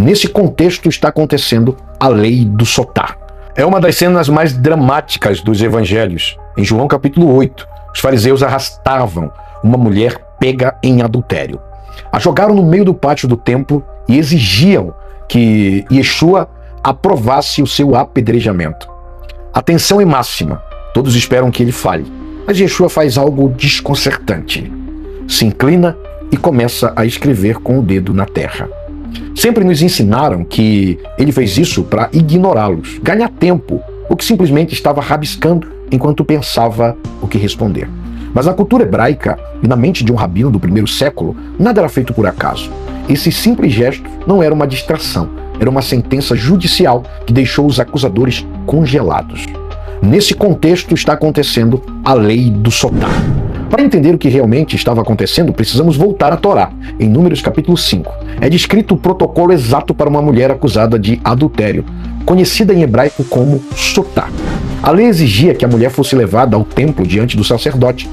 Nesse contexto está acontecendo a lei do Sotá. É uma das cenas mais dramáticas dos evangelhos. Em João capítulo 8, os fariseus arrastavam uma mulher pega em adultério. A jogaram no meio do pátio do templo e exigiam que Yeshua aprovasse o seu apedrejamento. A tensão é máxima. Todos esperam que ele fale. Mas Yeshua faz algo desconcertante. Se inclina e começa a escrever com o dedo na terra. Sempre nos ensinaram que ele fez isso para ignorá-los, ganhar tempo, ou que simplesmente estava rabiscando enquanto pensava o que responder. Mas na cultura hebraica e na mente de um rabino do primeiro século, nada era feito por acaso. Esse simples gesto não era uma distração, era uma sentença judicial que deixou os acusadores congelados. Nesse contexto está acontecendo a lei do Sotá. Para entender o que realmente estava acontecendo, precisamos voltar à Torá. Em Números capítulo 5, é descrito o protocolo exato para uma mulher acusada de adultério, conhecida em hebraico como Sotá. A lei exigia que a mulher fosse levada ao templo diante do sacerdote.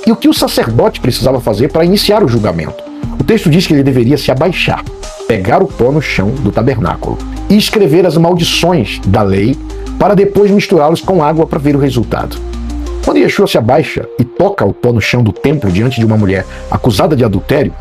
E o que o sacerdote precisava fazer para iniciar o julgamento? O texto diz que ele deveria se abaixar, pegar o pó no chão do tabernáculo e escrever as maldições da lei para depois misturá-los com água para ver o resultado. Quando Yeshua se abaixa e toca o pó no chão do templo diante de uma mulher acusada de adultério,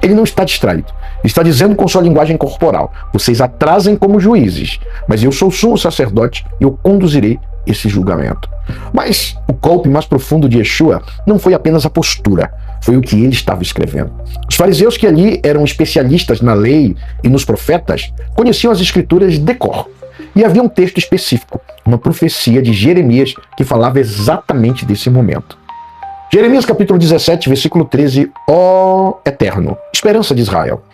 ele não está distraído. Ele está dizendo com sua linguagem corporal: vocês atrasem como juízes, mas eu sou o sumo sacerdote e eu conduzirei esse julgamento. Mas o golpe mais profundo de Yeshua não foi apenas a postura, foi o que ele estava escrevendo. Os fariseus, que ali eram especialistas na lei e nos profetas, conheciam as escrituras de cor. E havia um texto específico, uma profecia de Jeremias que falava exatamente desse momento. Jeremias capítulo 17, versículo 13, ó Eterno, esperança de Israel,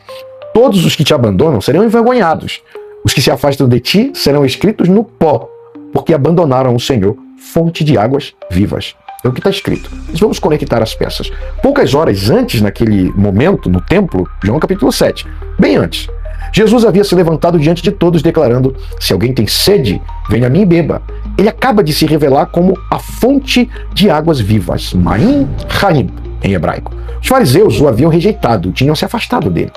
todos os que te abandonam serão envergonhados, os que se afastam de ti serão escritos no pó, porque abandonaram o Senhor, fonte de águas vivas. É o que está escrito. Mas vamos conectar as peças. Poucas horas antes, naquele momento, no templo, João capítulo 7, bem antes, Jesus havia se levantado diante de todos declarando: se alguém tem sede, venha a mim e beba. Ele acaba de se revelar como a fonte de águas vivas, Ma'im Haim, em hebraico. Os fariseus o haviam rejeitado, tinham se afastado dele.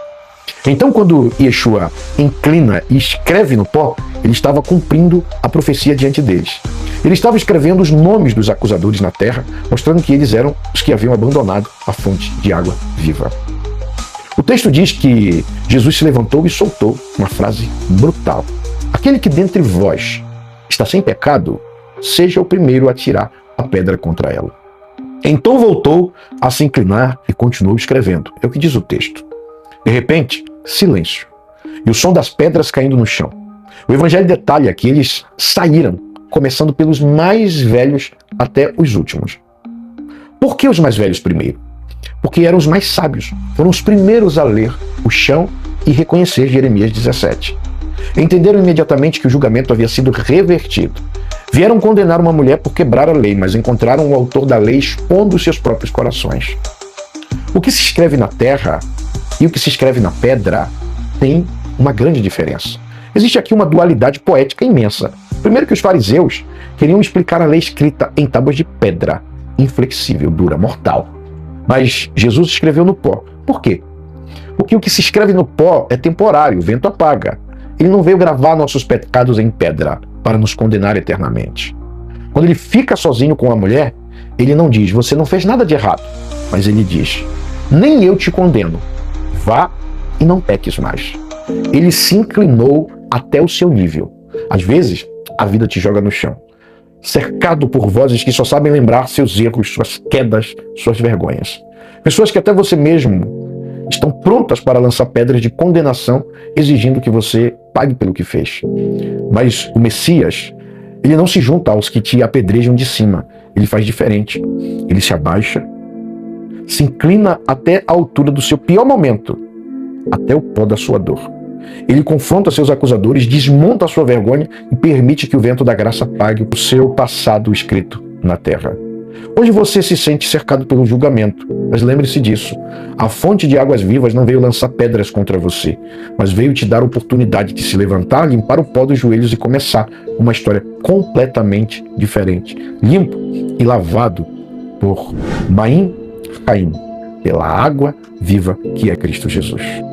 Então, quando Yeshua inclina e escreve no pó, ele estava cumprindo a profecia diante deles. Ele estava escrevendo os nomes dos acusadores na terra, mostrando que eles eram os que haviam abandonado a fonte de água viva. O texto diz que Jesus se levantou e soltou uma frase brutal: aquele que dentre vós está sem pecado, seja o primeiro a tirar a pedra contra ela. Então voltou a se inclinar e continuou escrevendo. É o que diz o texto. De repente, silêncio, e o som das pedras caindo no chão. O evangelho detalha que eles saíram, começando pelos mais velhos até os últimos. Por que os mais velhos primeiro? Porque eram os mais sábios, foram os primeiros a ler o chão e reconhecer Jeremias 17. Entenderam imediatamente que o julgamento havia sido revertido. Vieram condenar uma mulher por quebrar a lei, mas encontraram o autor da lei expondo os seus próprios corações. O que se escreve na terra e o que se escreve na pedra tem uma grande diferença. Existe aqui uma dualidade poética imensa. Primeiro, que os fariseus queriam explicar a lei escrita em tábuas de pedra, inflexível, dura, mortal. Mas Jesus escreveu no pó. Por quê? Porque o que se escreve no pó é temporário, o vento apaga. Ele não veio gravar nossos pecados em pedra para nos condenar eternamente. Quando ele fica sozinho com a mulher, ele não diz: você não fez nada de errado. Mas ele diz: nem eu te condeno. Vá e não peques mais. Ele se inclinou até o seu nível. Às vezes, a vida te joga no chão, cercado por vozes que só sabem lembrar seus erros, suas quedas, suas vergonhas. Pessoas que até você mesmo estão prontas para lançar pedras de condenação, exigindo que você pague pelo que fez. Mas o Messias, ele não se junta aos que te apedrejam de cima. Ele faz diferente. Ele se abaixa, se inclina até a altura do seu pior momento, até o pó da sua dor. Ele confronta seus acusadores, desmonta a sua vergonha e permite que o vento da graça apague o seu passado escrito na terra. Hoje você se sente cercado pelo julgamento, mas lembre-se disso. A fonte de águas vivas não veio lançar pedras contra você, mas veio te dar a oportunidade de se levantar, limpar o pó dos joelhos e começar uma história completamente diferente, limpo e lavado por Ma'im Haim, pela água viva que é Cristo Jesus.